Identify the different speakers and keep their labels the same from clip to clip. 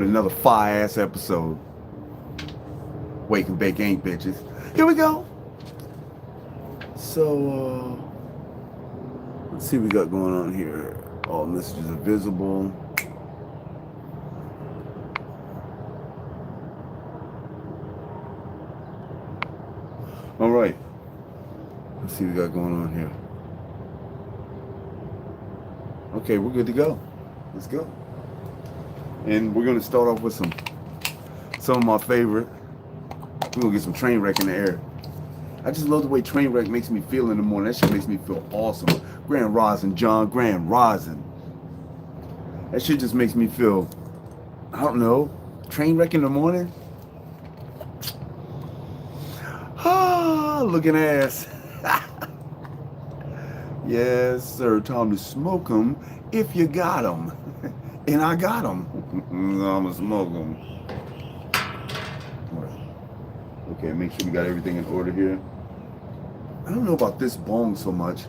Speaker 1: Another fire-ass episode. Wake and bake ain't bitches. Here we go. So, let's see what we got going on here. All messages are visible. All right. Let's see what we got going on here. Okay, we're good to go. Let's go. And we're gonna start off with some of my favorite. We're gonna get some train wreck in the air. I just love the way train wreck makes me feel in the morning. That shit makes me feel awesome. Grand Rising, John. Grand Rising. That shit just makes me feel, I don't know, train wreck in the morning. Ah, looking ass. Yes, sir. Time to smoke them if you got them. And I got them. I'm gonna smoke them. Okay, make sure we got everything in order here. I don't know about this bong so much.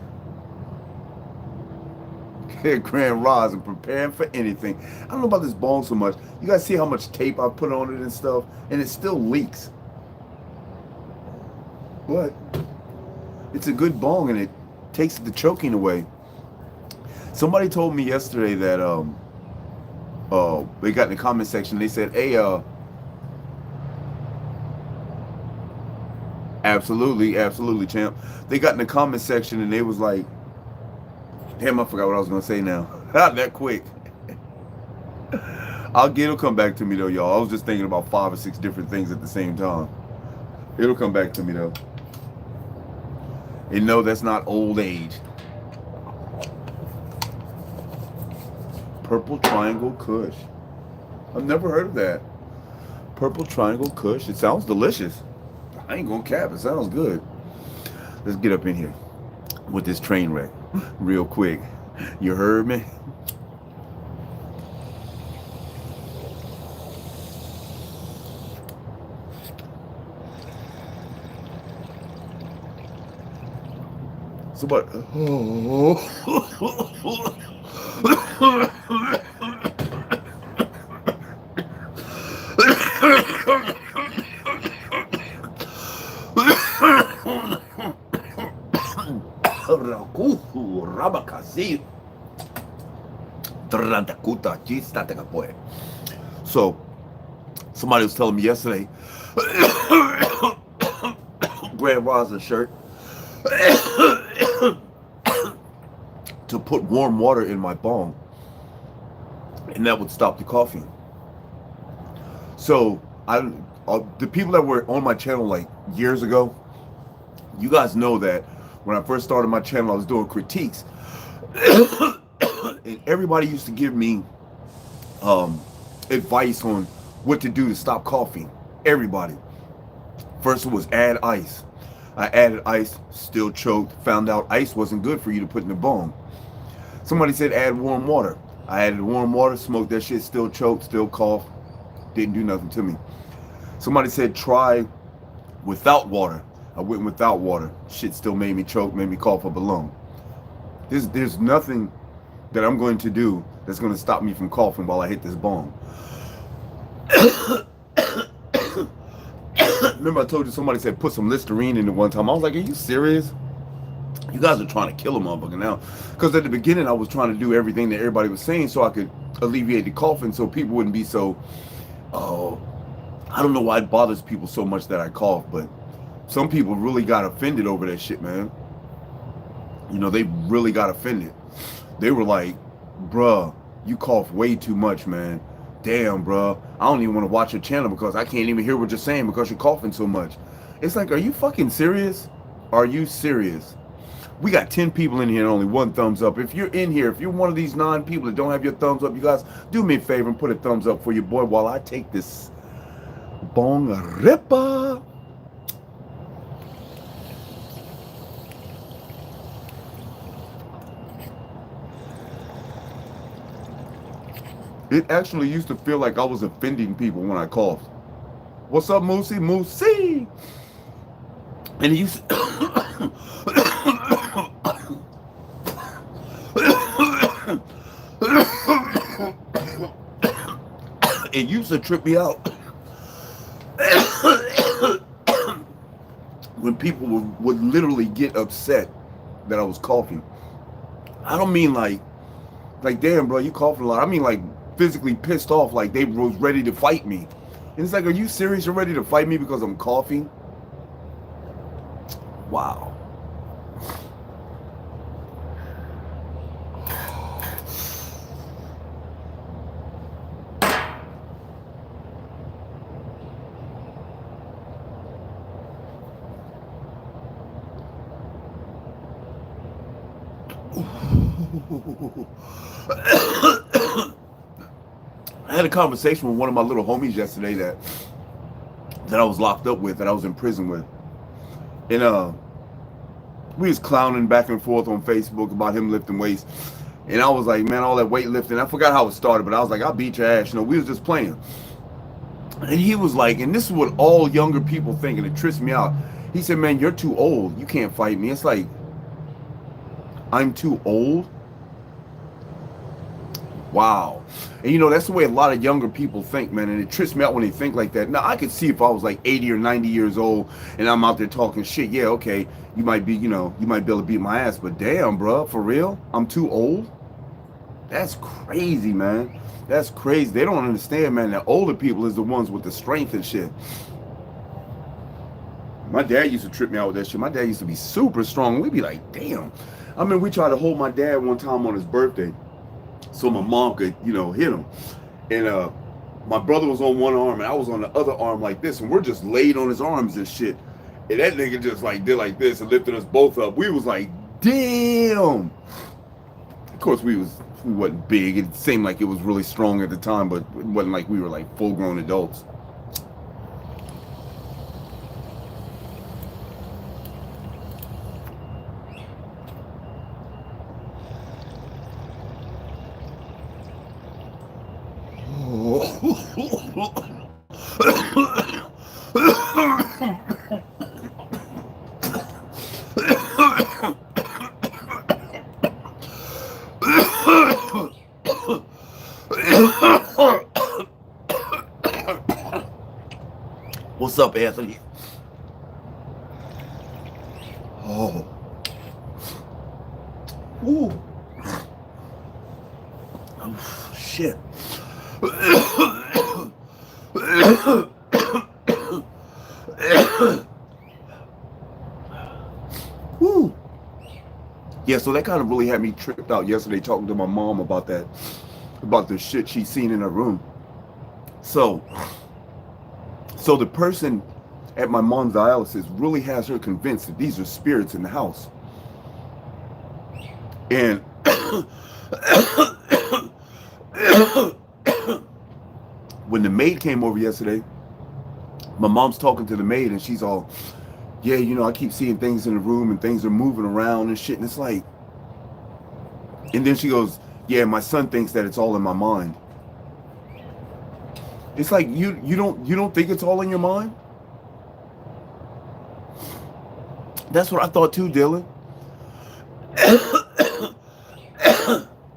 Speaker 1: Grand Rise and preparing for anything. I don't know about this bong so much. You guys see how much tape I put on it and stuff, and it still leaks. But it's a good bong and it takes the choking away. Somebody told me yesterday that they got in the comment section. They said, "Hey, absolutely, champ." They got in the comment section and they was like, "Damn, I forgot what I was gonna say now." Not that quick. It'll come back to me though, y'all. I was just thinking about 5 or 6 different things at the same time. It'll come back to me though. And no, that's not old age. Purple Triangle Kush. I've never heard of that. Purple Triangle Kush. It sounds delicious. I ain't gonna cap. It sounds good. Let's get up in here with this train wreck real quick. You heard me? So what? So, somebody was telling me yesterday, Grand Rising shirt, to put warm water in my bong, and that would stop the coughing. So, the people that were on my channel like years ago, you guys know that when I first started my channel, I was doing critiques. And everybody used to give me advice on what to do to stop coughing. Everybody. First it was add ice. I added ice, still choked. Found out ice wasn't good for you to put in the bong. Somebody said add warm water. I added warm water, smoked that shit, still choked, still coughed. Didn't do nothing to me. Somebody said try without water. I went without water. Shit still made me choke, made me cough up a lung. There's nothing that I'm going to do that's going to stop me from coughing while I hit this bong. Remember I told you somebody said put some Listerine in it one time. I was like, are you serious? You guys are trying to kill a motherfucker now. Because at the beginning I was trying to do everything that everybody was saying so I could alleviate the coughing so people wouldn't be so, I don't know why it bothers people so much that I cough, but some people really got offended over that shit, man. You know, they really got offended. They were like, bruh, you cough way too much, man. Damn, bruh. I don't even want to watch your channel because I can't even hear what you're saying because you're coughing so much. It's like, are you fucking serious? Are you serious? We got 10 people in here and only 1 thumbs up. If you're in here, if you're one of these 9 people that don't have your thumbs up, you guys, do me a favor and put a thumbs up for your boy while I take this bong ripper. It actually used to feel like I was offending people when I coughed. What's up, Moosey? Moosey! And it used to... It used to trip me out when people would literally get upset that I was coughing. I don't mean like damn, bro, you coughing a lot. I mean like physically pissed off, like they was ready to fight me. And it's like, are you serious? You're ready to fight me because I'm coughing? Wow. I had a conversation with one of my little homies yesterday that I was locked up with, that I was in prison with. And we was clowning back and forth on Facebook about him lifting weights. And I was like, man, all that weightlifting, I forgot how it started, but I was like, I'll beat your ass. You know, we was just playing. And he was like, and this is what all younger people think, and it trips me out. He said, man, you're too old. You can't fight me. It's like, I'm too old? Wow. And you know, that's the way a lot of younger people think, man. And it trips me out when they think like that. Now, I could see if I was like 80 or 90 years old and I'm out there talking shit. Yeah, okay. You might be, you know, you might be able to beat my ass. But damn, bro, for real? I'm too old? That's crazy, man. That's crazy. They don't understand, man, that older people is the ones with the strength and shit. My dad used to trip me out with that shit. My dad used to be super strong. We'd be like, damn. I mean, we tried to hold my dad one time on his birthday so my mom could, you know, hit him. And my brother was on one arm and I was on the other arm like this, and we're just laid on his arms and shit. And that nigga just like did like this and lifted us both up. We was like, damn. Of course, we wasn't big. It seemed like it was really strong at the time, but it wasn't like we were like full-grown adults. What's up, Anthony? Oh. Ooh. Oh, shit. Woo. Yeah, so that kind of really had me tripped out yesterday talking to my mom about that, about the shit she's seen in her room. So the person at my mom's dialysis really has her convinced that these are spirits in the house. And when the maid came over yesterday, my mom's talking to the maid and she's all, yeah, you know, I keep seeing things in the room and things are moving around and shit. And it's like, and then she goes, yeah, my son thinks that it's all in my mind. It's like, you don't think it's all in your mind? That's what I thought too, Dylan.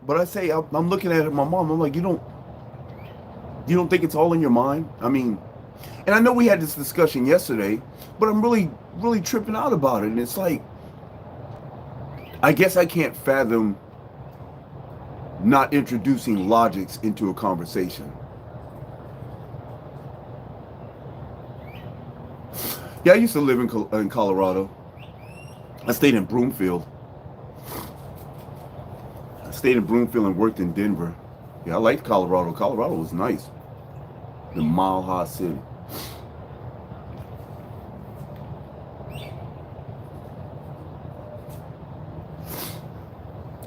Speaker 1: But I say, I'm looking at my mom, I'm like, you don't think it's all in your mind? I mean, and I know we had this discussion yesterday, but I'm really, really tripping out about it. And it's like, I guess I can't fathom not introducing logics into a conversation. Yeah, I used to live in Colorado. I stayed in Broomfield. I stayed in Broomfield and worked in Denver. Yeah, I liked Colorado. Colorado was nice. The Mile High City.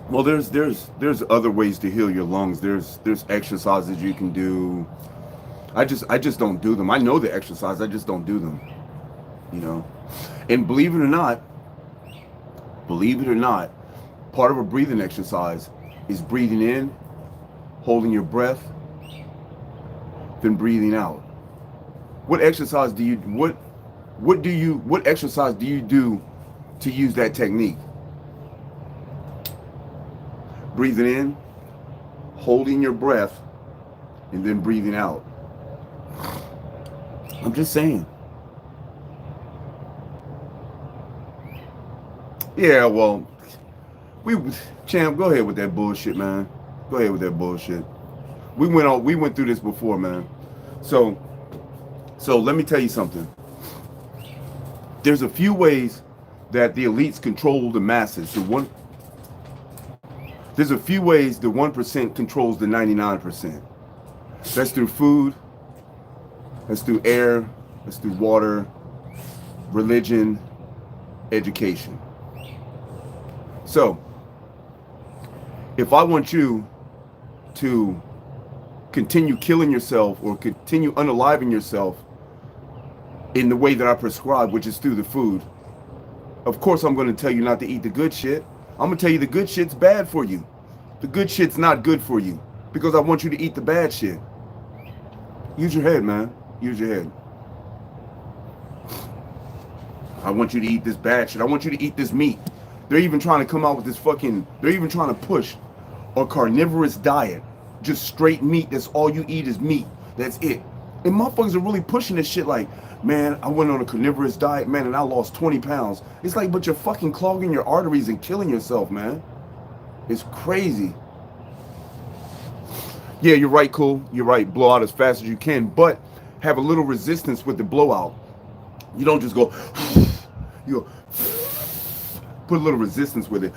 Speaker 1: Well, there's other ways to heal your lungs. There's exercises you can do. I just don't do them. I know the exercise, I just don't do them. You know, and believe it or not, part of a breathing exercise is breathing in, holding your breath, then breathing out. What exercise do you do to use that technique? Breathing in, holding your breath, and then breathing out. I'm just saying. Yeah, well, we champ, go ahead with that bullshit, man. Go ahead with that bullshit. We went through this before, man. So let me tell you something. There's a few ways that the elites control the masses. There's a few ways the 1% controls the 99%. That's through food, that's through air, that's through water, religion, education. So, if I want you to continue killing yourself or continue unaliving yourself in the way that I prescribe, which is through the food, of course I'm going to tell you not to eat the good shit. I'm going to tell you the good shit's bad for you. The good shit's not good for you because I want you to eat the bad shit. Use your head, man. Use your head. I want you to eat this bad shit. I want you to eat this meat. They're even trying to come out with this they're even trying to push a carnivorous diet. Just straight meat. That's all you eat is meat. That's it. And motherfuckers are really pushing this shit like, man, I went on a carnivorous diet, man, and I lost 20 pounds. It's like, but you're fucking clogging your arteries and killing yourself, man. It's crazy. Yeah, you're right, cool. You're right. Blow out as fast as you can, but have a little resistance with the blowout. You don't just go, you go, put a little resistance with it.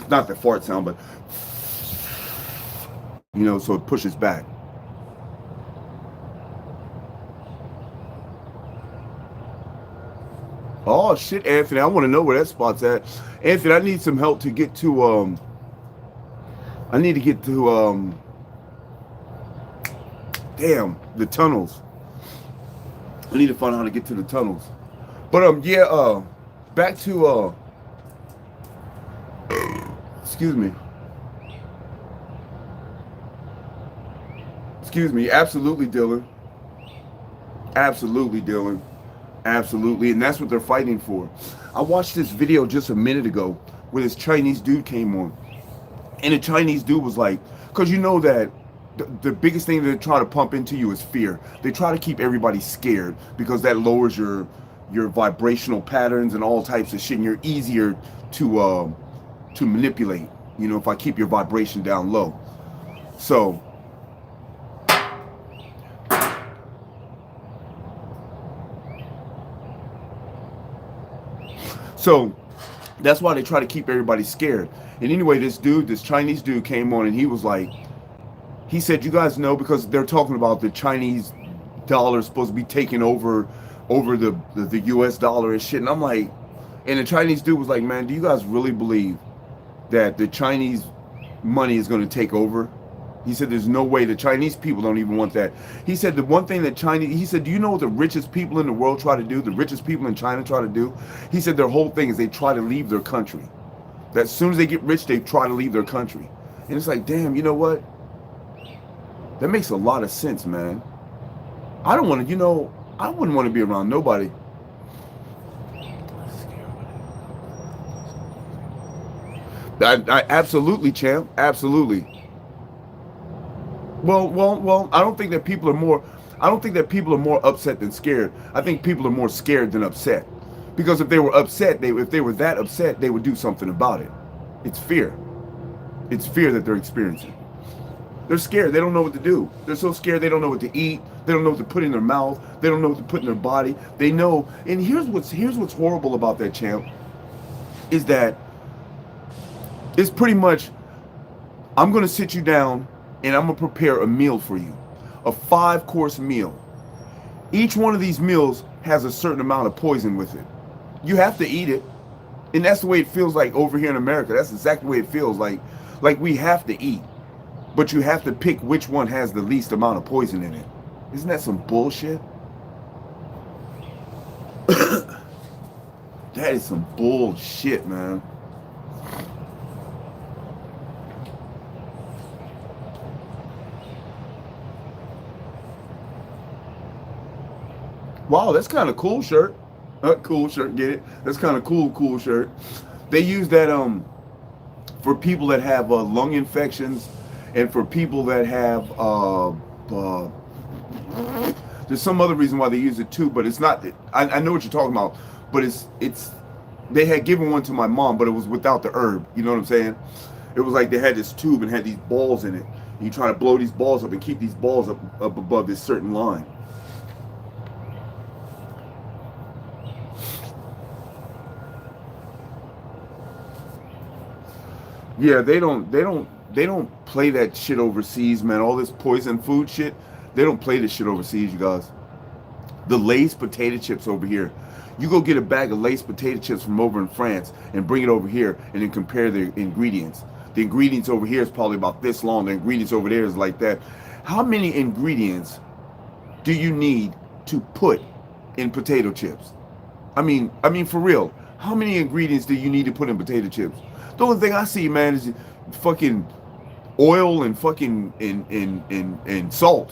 Speaker 1: Not the fart sound, but, you know, so it pushes back. Oh shit, Anthony, I want to know where that spot's at. Anthony, I need some help to get to damn, the tunnels. I need to find out how to get to the tunnels. But yeah, back to excuse me. Absolutely, Dylan. Absolutely, Dylan. Absolutely, and that's what they're fighting for. I watched this video just a minute ago where this Chinese dude came on, and the Chinese dude was like, because you know that the biggest thing they try to pump into you is fear. They try to keep everybody scared because that lowers your vibrational patterns and all types of shit, and you're easier to manipulate. You know, if I keep your vibration down low. So that's why they try to keep everybody scared. And anyway, this Chinese dude came on and he was like, he said, you guys know, because they're talking about the Chinese dollar is supposed to be taking over the US dollar and shit. And I'm like, and the Chinese dude was like, man, do you guys really believe that the Chinese money is going to take over? He said, there's no way. The Chinese people don't even want that. He said, the one thing that he said, do you know what the richest people in the world try to do? The richest people in China try to do? He said their whole thing is they try to leave their country. That as soon as they get rich, they try to leave their country. And it's like, damn, you know what? That makes a lot of sense, man. I don't want to, I wouldn't want to be around nobody. I absolutely, champ. Absolutely. Well, I don't think that people are more upset than scared. I think people are more scared than upset. Because if they were upset, if they were that upset, they would do something about it. It's fear. It's fear that they're experiencing. They're scared. They don't know what to do. They're so scared they don't know what to eat. They don't know what to put in their mouth. They don't know what to put in their body. They know. And here's what's horrible about that, champ, is that it's pretty much, I'm going to sit you down and I'm going to prepare a meal for you. A 5-course meal. Each one of these meals has a certain amount of poison with it. You have to eat it. And that's the way it feels like over here in America. That's exactly the way it feels like. Like we have to eat. But you have to pick which one has the least amount of poison in it. Isn't that some bullshit? That is some bullshit, man. Wow, that's kind of cool shirt. Cool shirt, get it? That's kind of cool shirt. They use that for people that have lung infections and for people that have There's some other reason why they use it too, but it's not. I know what you're talking about, but it's. They had given one to my mom, but it was without the herb. You know what I'm saying? It was like they had this tube and had these balls in it. And you try to blow these balls up and keep these balls up above this certain line. Yeah, they don't play that shit overseas, man. All this poison food shit, they don't play this shit overseas, you guys. The Lay's potato chips over here. You go get a bag of Lay's potato chips from over in France and bring it over here and then compare the ingredients. The ingredients over here is probably about this long. The ingredients over there is like that. How many ingredients do you need to put in potato chips? I mean for real. How many ingredients do you need to put in potato chips? The only thing I see, man, is fucking oil and fucking and salt.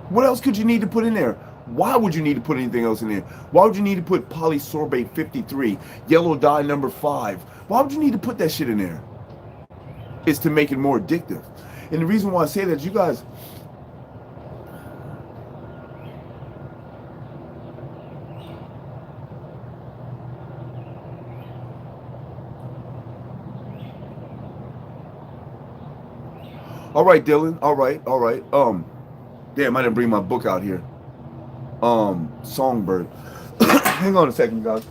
Speaker 1: What else could you need to put in there? Why would you need to put anything else in there? Why would you need to put polysorbate 53, yellow dye number 5? Why would you need to put that shit in there? It's to make it more addictive. And the reason why I say that is you guys... All right, Dylan. All right. Damn, I didn't bring my book out here. Songbird. Hang on a second, guys.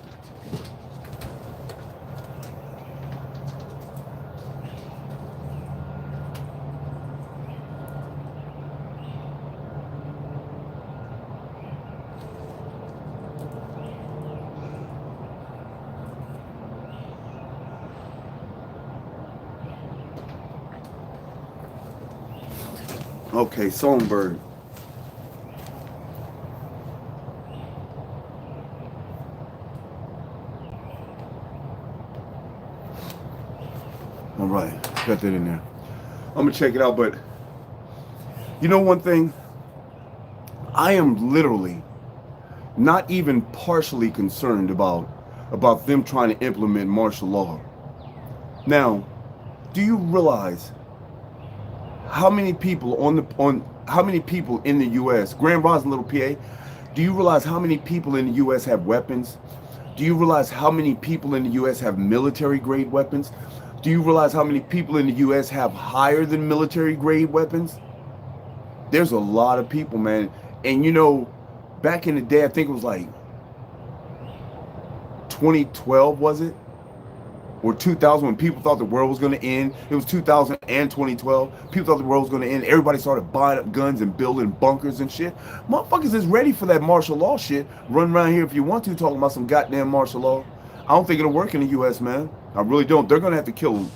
Speaker 1: Okay, Songbird. All right, got that in there. I'm gonna check it out, but you know one thing? I am literally not even partially concerned about them trying to implement martial law. Now, do you realize how many people how many people in the U.S. Grand Rising Little PA? Do you realize how many people in the U.S. have weapons? Do you realize how many people in the U.S. have military grade weapons? Do you realize how many people in the U.S. have higher than military grade weapons? There's a lot of people, man. And you know, back in the day, I think it was like 2012, was it? Or 2000, when people thought the world was going to end. It was 2000 and 2012. People thought the world was going to end. Everybody started buying up guns and building bunkers and shit. Motherfuckers is ready for that martial law shit. Run around here if you want to, talking about some goddamn martial law. I don't think it'll work in the U.S., man. I really don't. They're going to have to kill,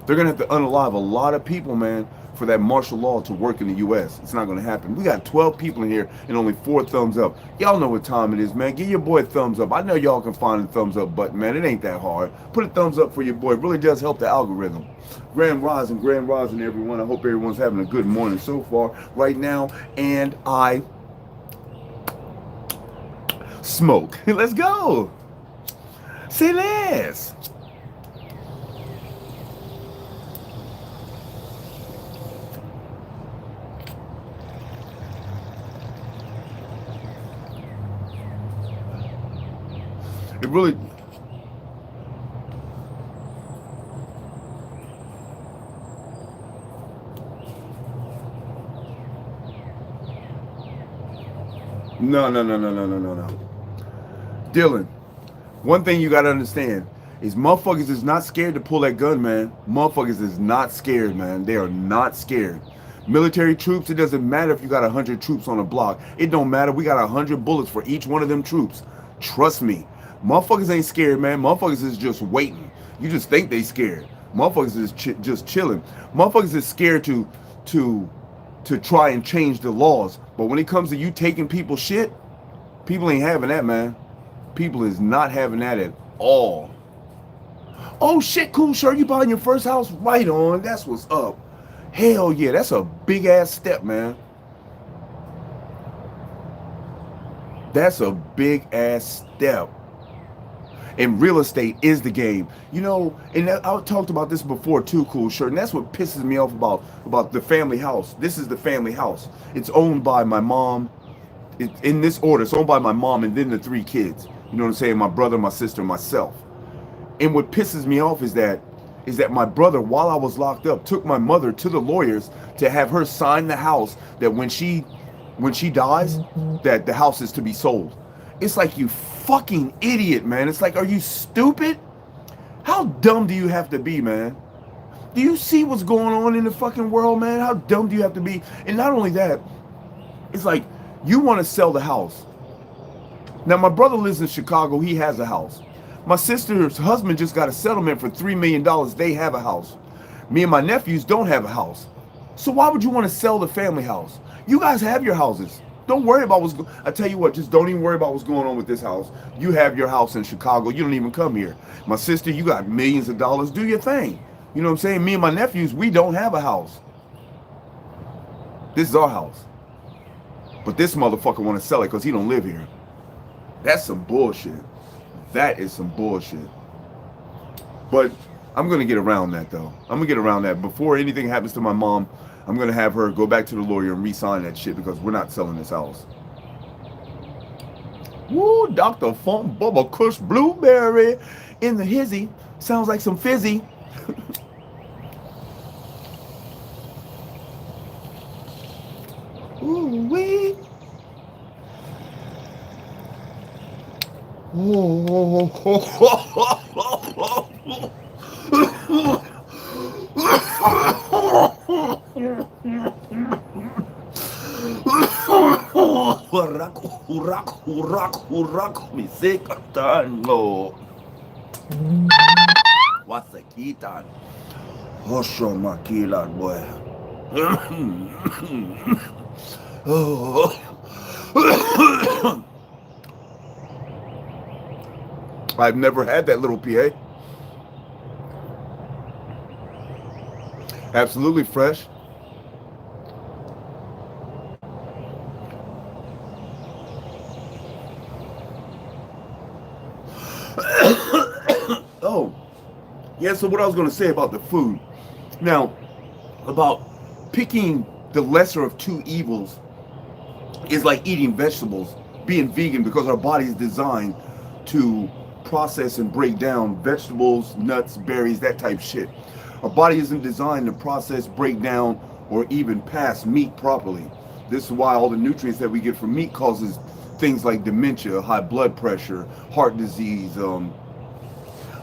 Speaker 1: they're going to have to unalive a lot of people, man, for that martial law to work in the U.S. It's not going to happen. We got 12 people in here and only 4 thumbs up. Y'all know what time it is, man. Give your boy a thumbs up. I know y'all can find a thumbs up button, man. It ain't that hard. Put a thumbs up for your boy. It really does help the algorithm. Grand Rising, everyone. I hope everyone's having a good morning so far right now. And I smoke. Let's go. Say less. It really... No. Dylan, one thing you gotta understand is motherfuckers is not scared to pull that gun, man. Motherfuckers is not scared, man. They are not scared. Military troops, it doesn't matter if you got 100 troops on a block. It don't matter. We got 100 bullets for each one of them troops. Trust me. Motherfuckers ain't scared, man. Motherfuckers is just waiting. You just think they scared. Motherfuckers is just chilling. Motherfuckers is scared to try and change the laws. But when it comes to you taking people's shit, people ain't having that, man. People is not having that at all. Oh shit, cool, sure, you buying your first house? Right on. That's what's up. Hell yeah, that's a big ass step, man. That's a big ass step. And real estate is the game. You know, and I talked about this before too, Cool Shirt, and that's what pisses me off about the family house. This is the family house. It's owned by my mom. It's in this order. It's owned by my mom and then the three kids. You know what I'm saying? My brother, my sister, myself. And what pisses me off is that my brother, while I was locked up, took my mother to the lawyers to have her sign the house that when she dies, that the house is to be sold. It's like, you fucking idiot, man. It's like, are you stupid? How dumb do you have to be, man? Do you see what's going on in the fucking world, man? How dumb do you have to be? And not only that, it's like, you want to sell the house. Now, my brother lives in Chicago. He has a house. My sister's husband just got a settlement for $3 million. They have a house. Me and my nephews don't have a house. So why would you want to sell the family house? You guys have your houses. Don't worry about what's going on. I tell you what, just don't even worry about what's going on with this house. You have your house in Chicago. You don't even come here. My sister, you got millions of dollars. Do your thing. You know what I'm saying? Me and my nephews, we don't have a house. This is our house. But this motherfucker want to sell it because he don't live here. That's some bullshit. That is some bullshit. But I'm going to get around that, though. I'm going to get around that. Before anything happens to my mom, I'm going to have her go back to the lawyer and re-sign that shit because we're not selling this house. Woo, Dr. Funk Bubba Kush Blueberry in the hizzy. Sounds like some fizzy. Ooh, wee. Me seca tango. What's the kitan? Osho makila boy. I've never had that, little PA. Absolutely fresh. Oh, yeah, so what I was going to say about the food. Now, about picking the lesser of two evils is like eating vegetables, being vegan, because our body is designed to process and break down vegetables, nuts, berries, that type shit. Our body isn't designed to process, break down, or even pass meat properly. This is why all the nutrients that we get from meat causes things like dementia, high blood pressure, heart disease.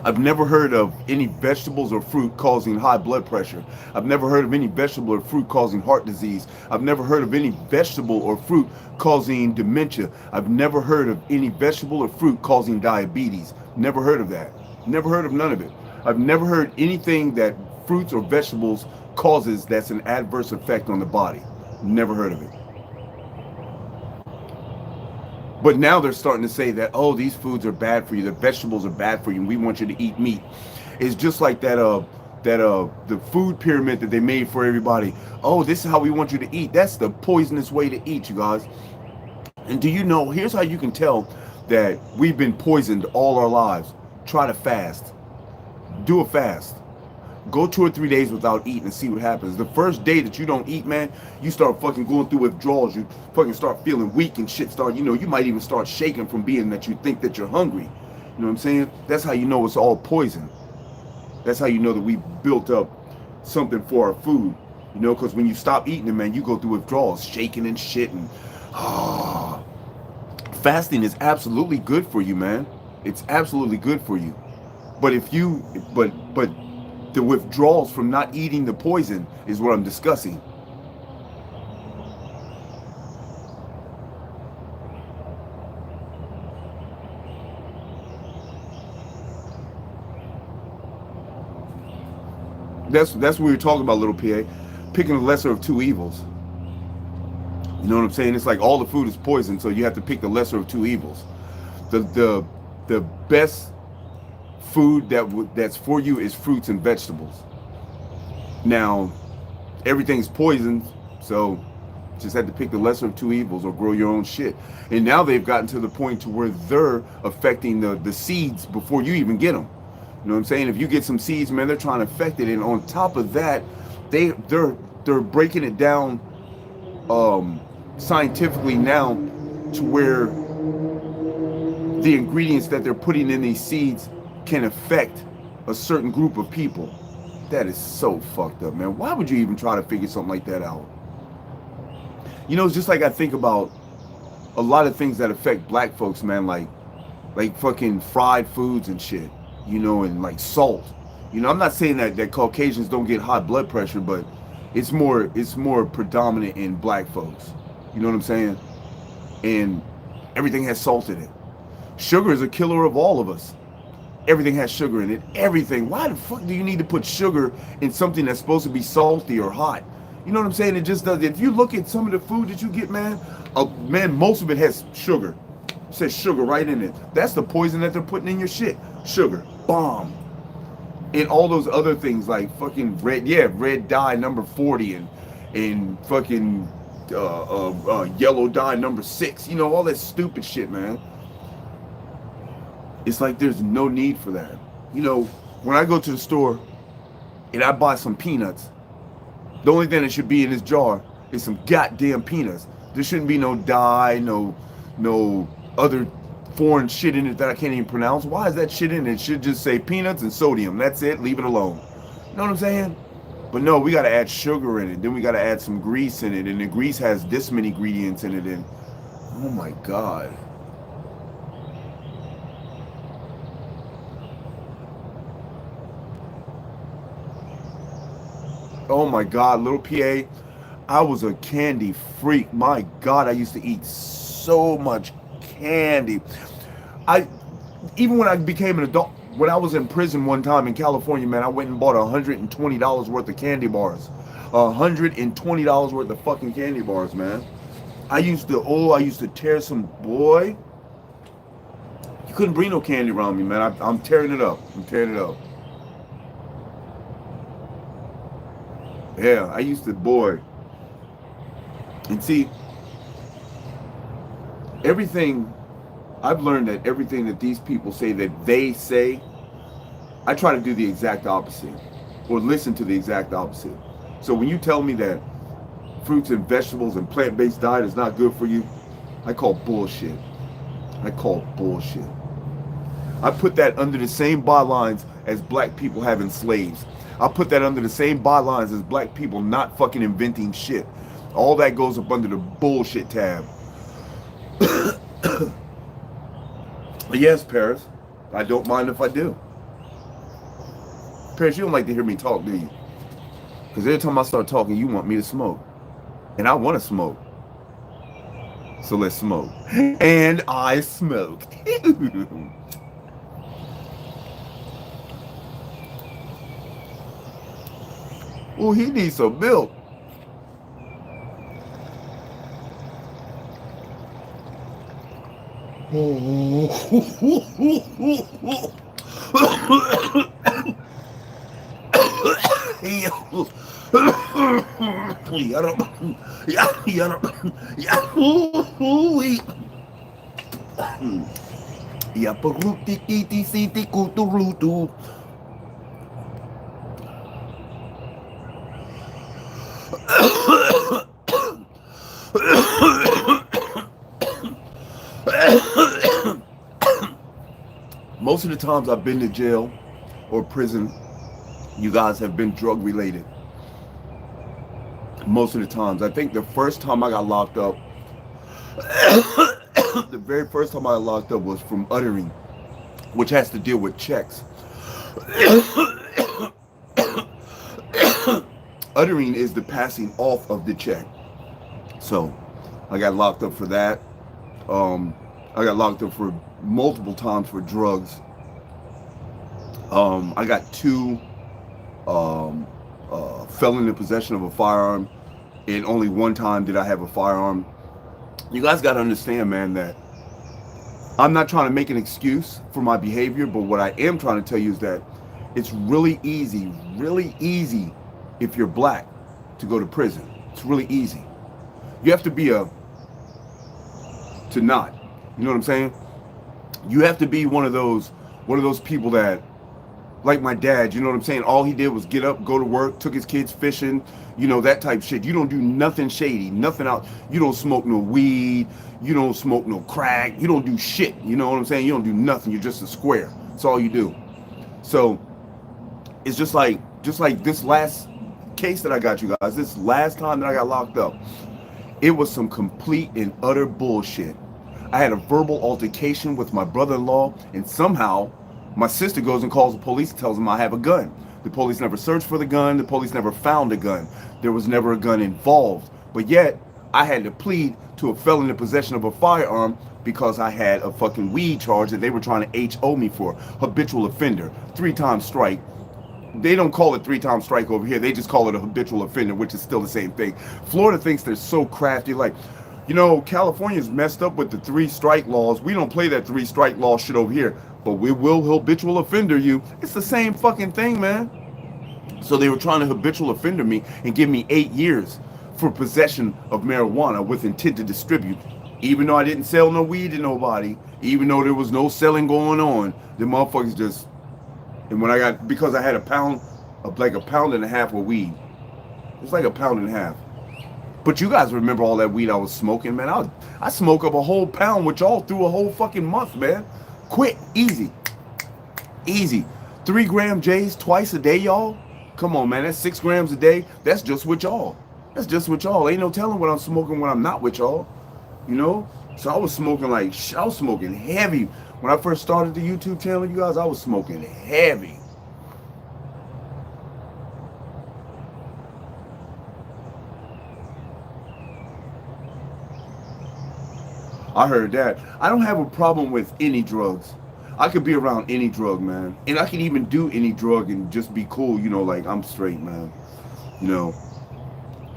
Speaker 1: I've never heard of any vegetables or fruit causing high blood pressure. I've never heard of any vegetable or fruit causing heart disease. I've never heard of any vegetable or fruit causing dementia. I've never heard of any vegetable or fruit causing diabetes. Never heard of that. Never heard of none of it. I've never heard anything that fruits or vegetables causes that's an adverse effect on the body. Never heard of it. But now they're starting to say that, oh, these foods are bad for you. The vegetables are bad for you, and we want you to eat meat. It's just like the food pyramid that they made for everybody. Oh, this is how we want you to eat. That's the poisonous way to eat, you guys. And do you know, here's how you can tell that we've been poisoned all our lives. Try to fast. Do a fast. Go 2 or 3 days without eating and see what happens. The first day that you don't eat, man, you start fucking going through withdrawals. You fucking start feeling weak and shit. You might even start shaking from being that you think that you're hungry. You know what I'm saying? That's how you know it's all poison. That's how you know that we built up something for our food. You know, because when you stop eating it, man, you go through withdrawals, shaking and shit. And fasting is absolutely good for you, man. It's absolutely good for you. But the withdrawals from not eating the poison is what I'm discussing. That's what we were talking about, little PA. Picking the lesser of two evils. You know what I'm saying? It's like all the food is poison, so you have to pick the lesser of two evils. The best food that's for you is fruits and vegetables. Now, everything's poisoned, so Just had to pick the lesser of two evils or grow your own shit. And now they've gotten to the point to where they're affecting the seeds before you even get them. You know what I'm saying? If you get some seeds, man, they're trying to affect it. And on top of that, they're breaking it down scientifically now to where the ingredients that they're putting in these seeds can affect a certain group of people. That is so fucked up, man. Why would you even try to figure something like that out? You know, it's just like I think about a lot of things that affect black folks, man, like fucking fried foods and shit, you know, and like salt. You know, I'm not saying that Caucasians don't get high blood pressure, but it's more predominant in black folks. You know what I'm saying? And everything has salt in it. Sugar is a killer of all of us. Everything has sugar in it. Everything. Why the fuck do you need to put sugar in something that's supposed to be salty or hot? You know what I'm saying? It just does. If you look at some of the food that you get, man, most of it has sugar. It says sugar right in it. That's the poison that they're putting in your shit. Sugar. Bomb. And all those other things like fucking red dye number 40 and fucking yellow dye number 6. You know, all that stupid shit, man. It's like there's no need for that. You know, when I go to the store and I buy some peanuts, the only thing that should be in this jar is some goddamn peanuts. There shouldn't be no dye, no other foreign shit in it that I can't even pronounce. Why is that shit in it? It should just say peanuts and sodium. That's it. Leave it alone. You know what I'm saying? But no, we got to add sugar in it. Then we got to add some grease in it. And the grease has this many ingredients in it. And oh my God. Oh my God, little PA, I was a candy freak. My God, I used to eat so much candy. Even when I became an adult, when I was in prison one time in California, man, I went and bought $120 worth of candy bars. $120 worth of fucking candy bars, man. I used to tear some, boy. You couldn't bring no candy around me, man. I'm tearing it up. I'm tearing it up. Yeah, I used to, boy. And see, I've learned that everything that these people say that they say, I try to do the exact opposite or listen to the exact opposite. So when you tell me that fruits and vegetables and plant-based diet is not good for you, I call bullshit. I call bullshit. I put that under the same bylines as black people having slaves. I put that under the same bylines as black people not fucking inventing shit. All that goes up under the bullshit tab. Yes, Paris. I don't mind if I do. Paris, you don't like to hear me talk, do you? Because every time I start talking, you want me to smoke. And I want to smoke. So let's smoke. And I smoke. Oh, he needs some milk. Most of the times I've been to jail or prison, you guys have been drug related. Most of the times. I think the first time I got locked up, the very first time I got locked up was from uttering, which has to deal with checks. Uttering is the passing off of the check. So I got locked up for that. I got locked up for multiple times for drugs. I got 2 felon in possession of a firearm, and only 1 time did I have a firearm. You guys got to understand, man, that I'm not trying to make an excuse for my behavior, but what I am trying to tell you is that it's really easy if you're black to go to prison. It's really easy. You have to be to not. You know what I'm saying? You have to be one of those people that, like my dad, you know what I'm saying? All he did was get up, go to work, took his kids fishing, you know, that type of shit. You don't do nothing shady, nothing out. You don't smoke no weed. You don't smoke no crack. You don't do shit. You know what I'm saying? You don't do nothing. You're just a square. That's all you do. So it's just like this last case that I got, you guys, this last time that I got locked up, it was some complete and utter bullshit. I had a verbal altercation with my brother-in-law, and somehow my sister goes and calls the police and tells them I have a gun. The police never searched for the gun. The police never found a gun. There was never a gun involved. But yet, I had to plead to a felon in possession of a firearm because I had a fucking weed charge that they were trying to HO me for. Habitual offender, 3-time strike. They don't call it 3-time strike over here. They just call it a habitual offender, which is still the same thing. Florida thinks they're so crafty. Like, you know, California's messed up with the 3-strike laws. We don't play that 3-strike law shit over here. But we will habitual offender you. It's the same fucking thing, man. So they were trying to habitual offender me and give me 8 years for possession of marijuana with intent to distribute. Even though I didn't sell no weed to nobody, even though there was no selling going on, the motherfuckers just... And when I got... Because I had a pound, like a pound and a half of weed. It's like a pound and a half. But you guys remember all that weed I was smoking, man. I smoke up a whole pound with y'all through a whole fucking month, man. Quick, easy. 3-gram J's twice a day, y'all. Come on, man. That's 6 grams a day. That's just with y'all. Ain't no telling what I'm smoking when I'm not with y'all. You know? So I was smoking heavy. When I first started the YouTube channel, you guys, I was smoking heavy. I heard that. I don't have a problem with any drugs. I could be around any drug, man. And I can even do any drug and just be cool, you know, like I'm straight, man. You know,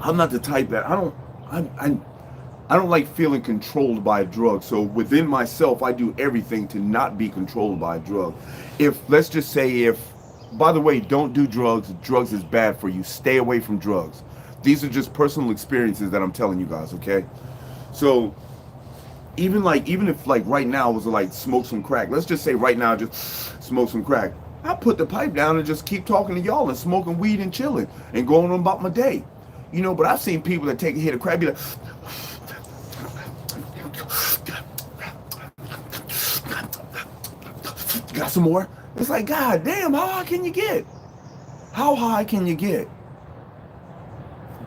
Speaker 1: I'm not the type that I don't like feeling controlled by a drug. So within myself, I do everything to not be controlled by a drug. Let's just say by the way, don't do drugs. Drugs is bad for you. Stay away from drugs. These are just personal experiences that I'm telling you guys, okay? So even if like right now I was to like smoke some crack, let's just say right now I just smoke some crack, I put the pipe down and just keep talking to y'all and smoking weed and chilling and going on about my day, you know. But I've seen people that take a hit of crack be like, got some more? It's like, god damn, how high can you get? How high can you get?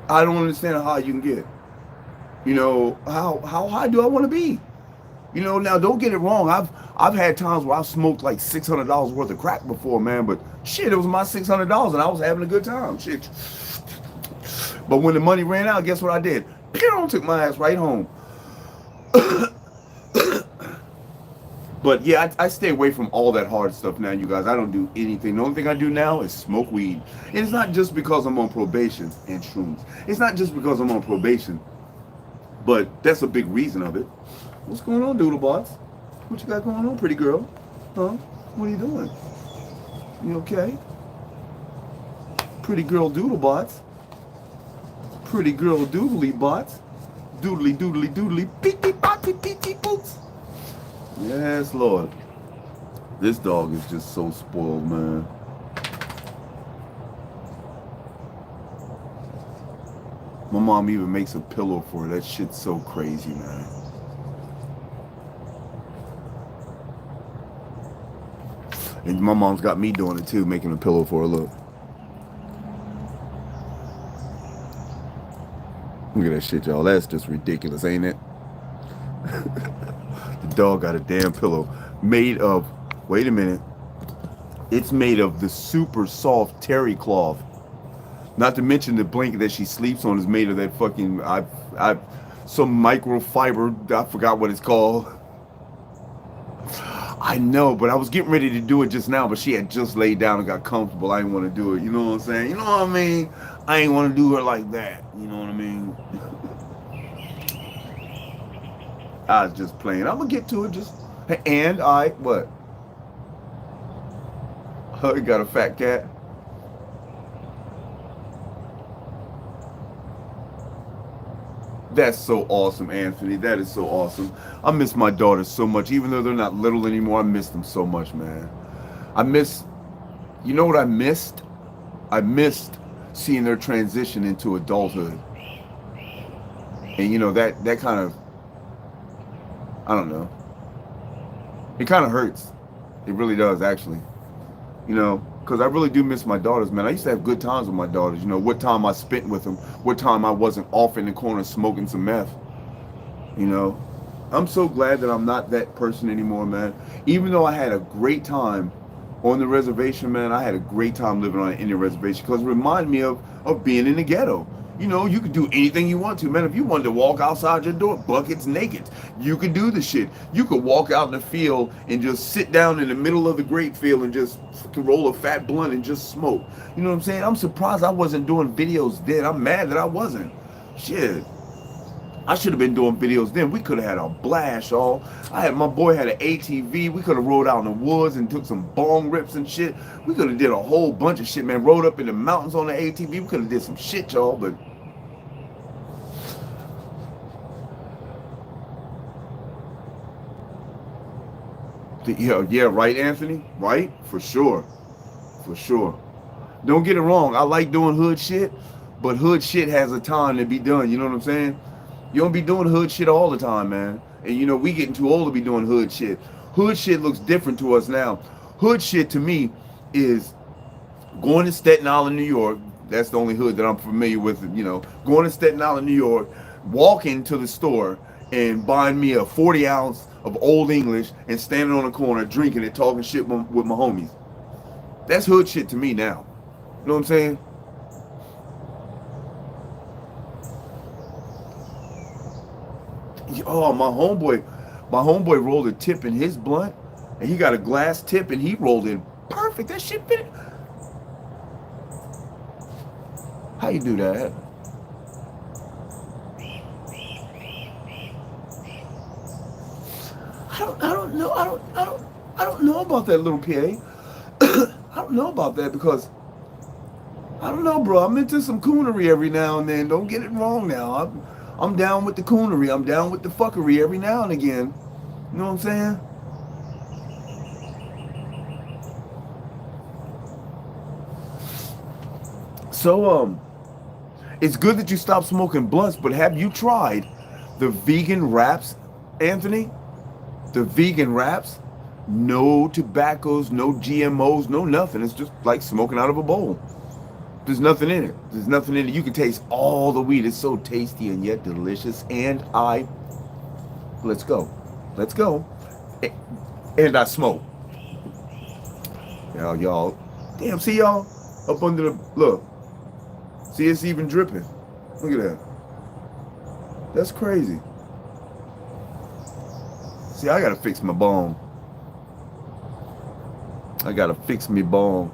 Speaker 1: I don't understand how high you can get. You know, how high do I want to be? You know, now don't get it wrong. I've had times where I've smoked like $600 worth of crack before, man. But shit, it was my $600 and I was having a good time. Shit. But when the money ran out, guess what I did? Took my ass right home. But yeah, I stay away from all that hard stuff now, you guys. I don't do anything. The only thing I do now is smoke weed. And it's not just because I'm on probation and shrooms. It's not just because I'm on probation. But that's a big reason of it. What's going on, Doodlebots? What you got going on, pretty girl? Huh? What are you doing? You okay? Pretty girl Doodlebots. Pretty girl Doodly Bots. Doodly doodly doodly peepee potty peepee boots. Yes, Lord. This dog is just so spoiled, man. My mom even makes a pillow for her. That shit's so crazy, man. And my mom's got me doing it too, making a pillow for her. Look. Look at that shit, y'all. That's just ridiculous, ain't it? The dog got a damn pillow made of, wait a minute. It's made of the super soft terry cloth. Not to mention the blanket that she sleeps on is made of that fucking, some microfiber, I forgot what it's called. I know, but I was getting ready to do it just now, but she had just laid down and got comfortable. I didn't want to do it, you know what I'm saying? You know what I mean? I ain't want to do her like that, you know what I mean? I was just playing. I'm going to get to it, what? You got a fat cat? That's so awesome, Anthony. That is so awesome. I miss my daughters so much. Even though they're not little anymore, I miss them so much, man. I miss, you know what I missed? I missed seeing their transition into adulthood. And you know, that kind of, I don't know. It kind of hurts. It really does, actually. You know, because I really do miss my daughters, man. I used to have good times with my daughters. You know, what time I spent with them, what time I wasn't off in the corner smoking some meth. You know, I'm so glad that I'm not that person anymore, man. Even though I had a great time on the reservation, man, I had a great time living on an Indian reservation because it reminded me of being in the ghetto. You know, you could do anything you want to, man. If you wanted to walk outside your door, buckets naked, you could do the shit. You could walk out in the field and just sit down in the middle of the grape field and just roll a fat blunt and just smoke. You know what I'm saying? I'm surprised I wasn't doing videos then. I'm mad that I wasn't. Shit. I should have been doing videos then. We could have had a blast, y'all. My boy had an ATV. We could have rode out in the woods and took some bong rips and shit. We could have did a whole bunch of shit, man. Rode up in the mountains on the ATV. We could have did some shit, y'all, but yeah, right, Anthony? Right? For sure. For sure. Don't get it wrong. I like doing hood shit, but hood shit has a time to be done. You know what I'm saying? You don't be doing hood shit all the time, man. And you know, we getting too old to be doing hood shit. Hood shit looks different to us now. Hood shit to me is going to Staten Island, New York. That's the only hood that I'm familiar with, you know. Going to Staten Island, New York, walking to the store and buying me a 40 ounce of Old English and standing on the corner drinking it, talking shit with my homies. That's hood shit to me now. You know what I'm saying? Oh, my homeboy rolled a tip in his blunt, and he got a glass tip, and he rolled it perfect. That shit fit. How you do that? I don't know about that, little PA. I don't know about that because I don't know, bro. I'm into some coonery every now and then. Don't get it wrong now. I'm down with the coonery. I'm down with the fuckery every now and again. You know what I'm saying? So, it's good that you stopped smoking blunts, but have you tried the vegan wraps, Anthony? The vegan wraps? No tobaccos, no GMOs, no nothing. It's just like smoking out of a bowl. There's nothing in it. There's nothing in it. You can taste all the weed. It's so tasty and yet delicious. And let's go. Let's go. And I smoke. Y'all. Damn, see y'all? Up under the, look. See, it's even dripping. Look at that. That's crazy. See, I gotta fix my bone. I gotta fix me bone.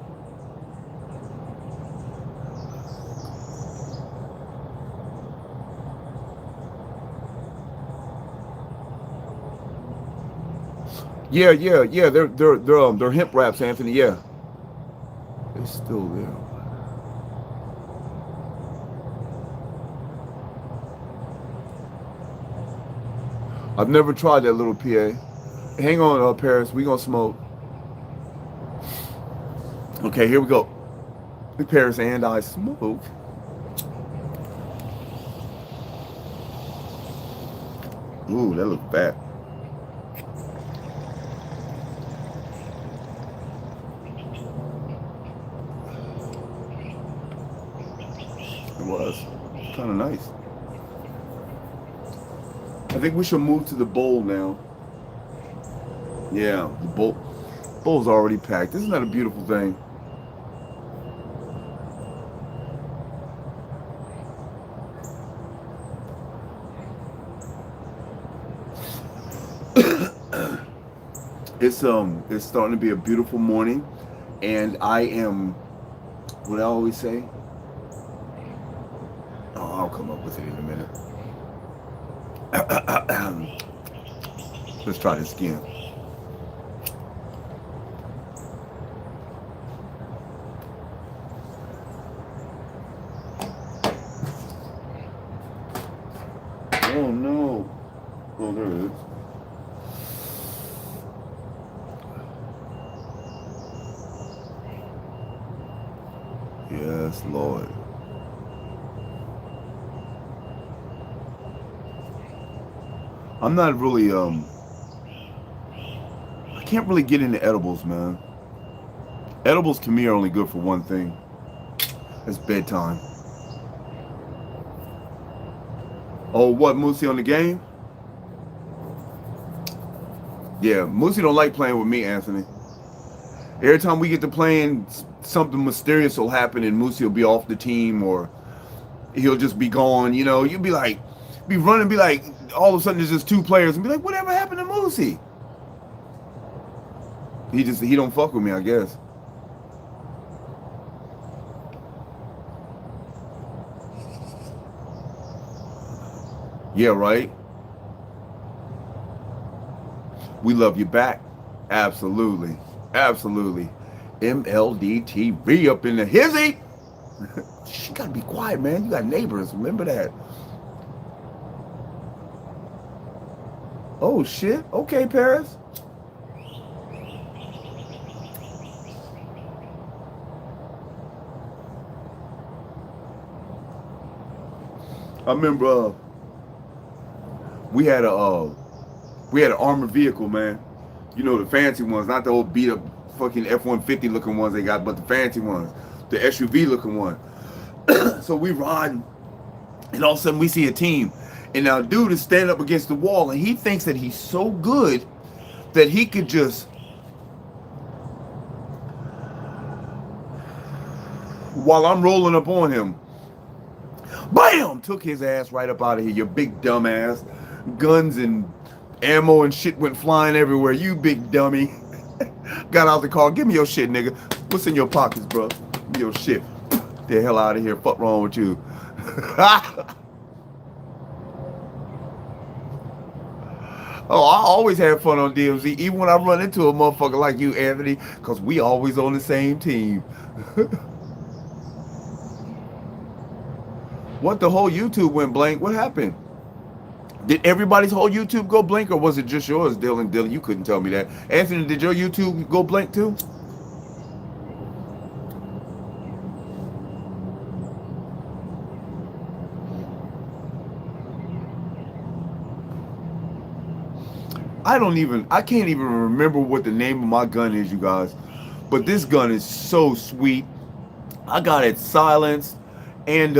Speaker 1: Yeah. They're hemp wraps, Anthony. Yeah, they're still there. I've never tried that, little PA. Hang on, Paris. We gonna smoke. Okay, here we go. Paris and I smoke. Ooh, that looks bad. It was kind of nice. I think we should move to the bowl now. Yeah, the bowl's already packed. Isn't that a beautiful thing? It's starting to be a beautiful morning, and I am, what I always say, oh, I'll come up with it in a minute. Let's try this again. Oh no. Oh, there it is. Yes, Lord. I'm not really I can't really get into edibles, man. Edibles to me are only good for one thing. It's bedtime. Oh, what, Moosey on the game? Yeah, Moosey don't like playing with me, Anthony. Every time we get to playing, something mysterious will happen and Moosey will be off the team or he'll just be gone. You know, you'd be like, be running, be like, all of a sudden there's just two players and be like, whatever happened to Moosey? He don't fuck with me, I guess. Yeah, right? We love you back. Absolutely. Absolutely. MLDTV up in the hizzy. You gotta be quiet, man. You got neighbors. Remember that. Oh, shit. Okay, Paris. I remember we had an armored vehicle, man. You know, the fancy ones, not the old beat up fucking F-150 looking ones they got, but the fancy ones, the SUV looking one. So we ride, and all of a sudden we see a team, and now dude is standing up against the wall, and he thinks that he's so good that he could just, while I'm rolling up on him, bam, took his ass right up out of here, you big dumb ass. Guns and ammo and shit went flying everywhere. You big dummy. Got out the car. Give me your shit, nigga. What's in your pockets, bro? Give me your shit. The hell out of here. Fuck wrong with you? Oh, I always have fun on DMZ, even when I run into a motherfucker like you, Anthony, because we always on the same team. What, the whole YouTube went blank? What happened? Did everybody's whole YouTube go blank, or was it just yours, Dylan? Dylan, you couldn't tell me that. Anthony, did your YouTube go blank too? I can't even remember what the name of my gun is, you guys. But this gun is so sweet. I got it silenced, and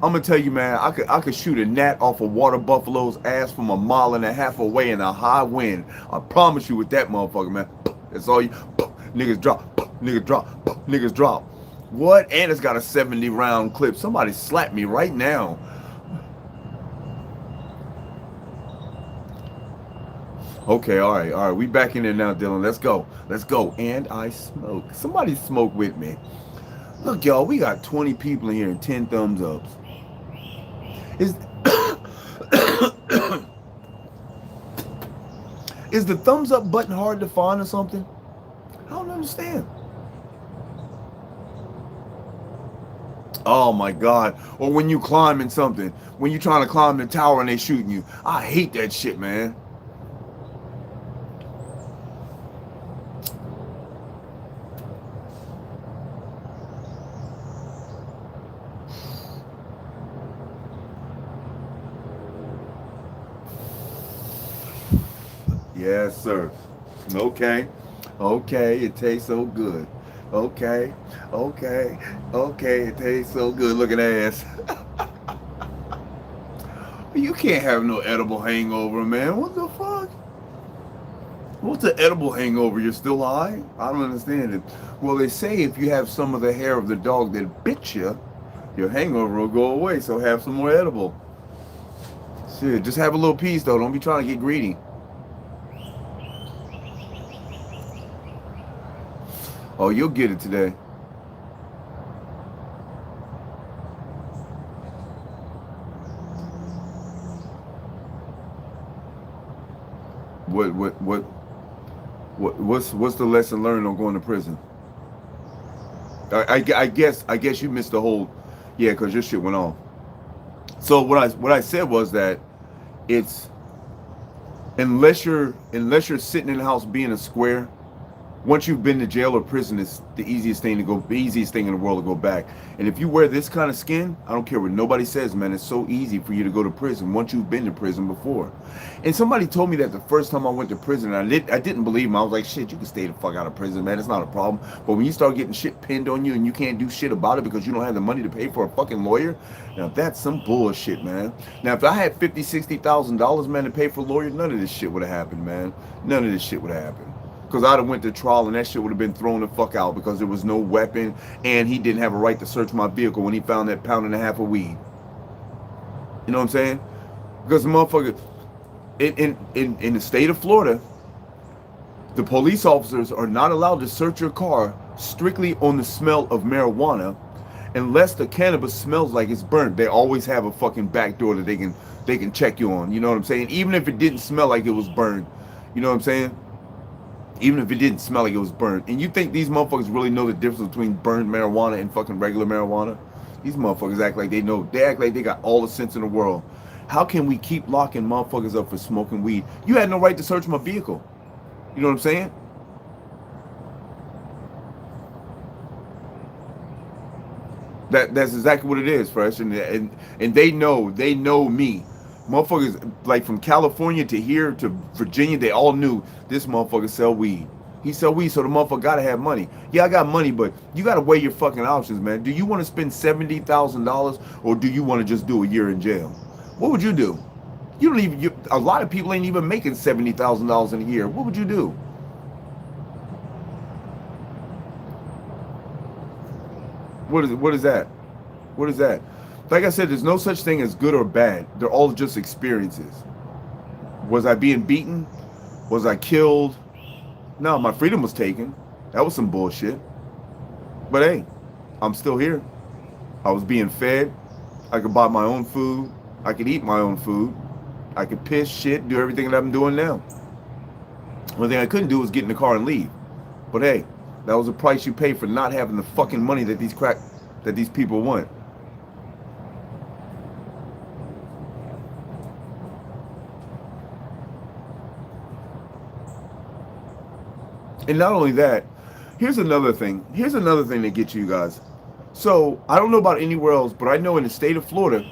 Speaker 1: I'm gonna tell you, man, I could shoot a gnat off a water buffalo's ass from 1.5 miles away in a high wind. I promise you, with that motherfucker, man. That's all you. Niggas drop. Niggas drop. Niggas drop. What? And it's got a 70-round clip. Somebody slap me right now. Okay, all right. We back in there now, Dylan. Let's go. Let's go. And I smoke. Somebody smoke with me. Look, y'all, we got 20 people in here and 10 thumbs ups. Is is the thumbs up button hard to find or something? I don't understand. Oh my God. Or when you climbing something, when you're trying to climb the tower and they shooting you. I hate that shit, man. Yes, sir. Okay. Okay, it tastes so good. Okay. Okay. Okay, it tastes so good. Look at ass. You can't have no edible hangover, man. What the fuck? What's an edible hangover? You're still high? I don't understand it. Well, they say if you have some of the hair of the dog that bit you, your hangover will go away. So have some more edible. Shit, just have a little piece, though. Don't be trying to get greedy. Oh, you'll get it today. What's the lesson learned on going to prison? I guess you missed the whole, yeah, because your shit went off. So what I said was that it's unless you're sitting in the house being a square. Once you've been to jail or prison, it's the easiest thing in the world to go back. And if you wear this kind of skin, I don't care what nobody says, man, it's so easy for you to go to prison once you've been to prison before. And somebody told me that the first time I went to prison, I didn't believe him. I was like, shit, you can stay the fuck out of prison, man, it's not a problem. But when you start getting shit pinned on you and you can't do shit about it because you don't have the money to pay for a fucking lawyer, now that's some bullshit, man. Now if I had $50,000-$60,000, man, to pay for a lawyer, none of this shit would have happened, man. None of this shit would have happened. Because I'd have went to trial and that shit would have been thrown the fuck out because there was no weapon and he didn't have a right to search my vehicle when he found that pound and a half of weed. You know what I'm saying? Because the motherfucker, in the state of Florida, the police officers are not allowed to search your car strictly on the smell of marijuana unless the cannabis smells like it's burnt. They always have a fucking back door that they can check you on. You know what I'm saying? Even if it didn't smell like it was burned. You know what I'm saying? Even if it didn't smell like it was burnt. And you think these motherfuckers really know the difference between burned marijuana and fucking regular marijuana? These motherfuckers act like they know. They act like they got all the sense in the world. How can we keep locking motherfuckers up for smoking weed? You had no right to search my vehicle. You know what I'm saying? That's exactly what it is, Fresh. And they know me. Motherfuckers like from California to here to Virginia, they all knew this motherfucker sell weed. He sell weed, so the motherfucker gotta have money. Yeah, I got money, but you gotta weigh your fucking options, man. Do you want to spend $70,000 or do you want to just do a year in jail? What would you do? You don't even. A lot of people ain't even making $70,000 in a year. What would you do? What is that? What is that? Like I said, there's no such thing as good or bad. They're all just experiences. Was I being beaten? Was I killed? No, my freedom was taken. That was some bullshit. But hey, I'm still here. I was being fed. I could buy my own food. I could eat my own food. I could piss, shit, do everything that I'm doing now. One thing I couldn't do was get in the car and leave. But hey, that was the price you pay for not having the fucking money that these people want. And not only that, here's another thing. Here's another thing that gets you guys. So, I don't know about anywhere else, but I know in the state of Florida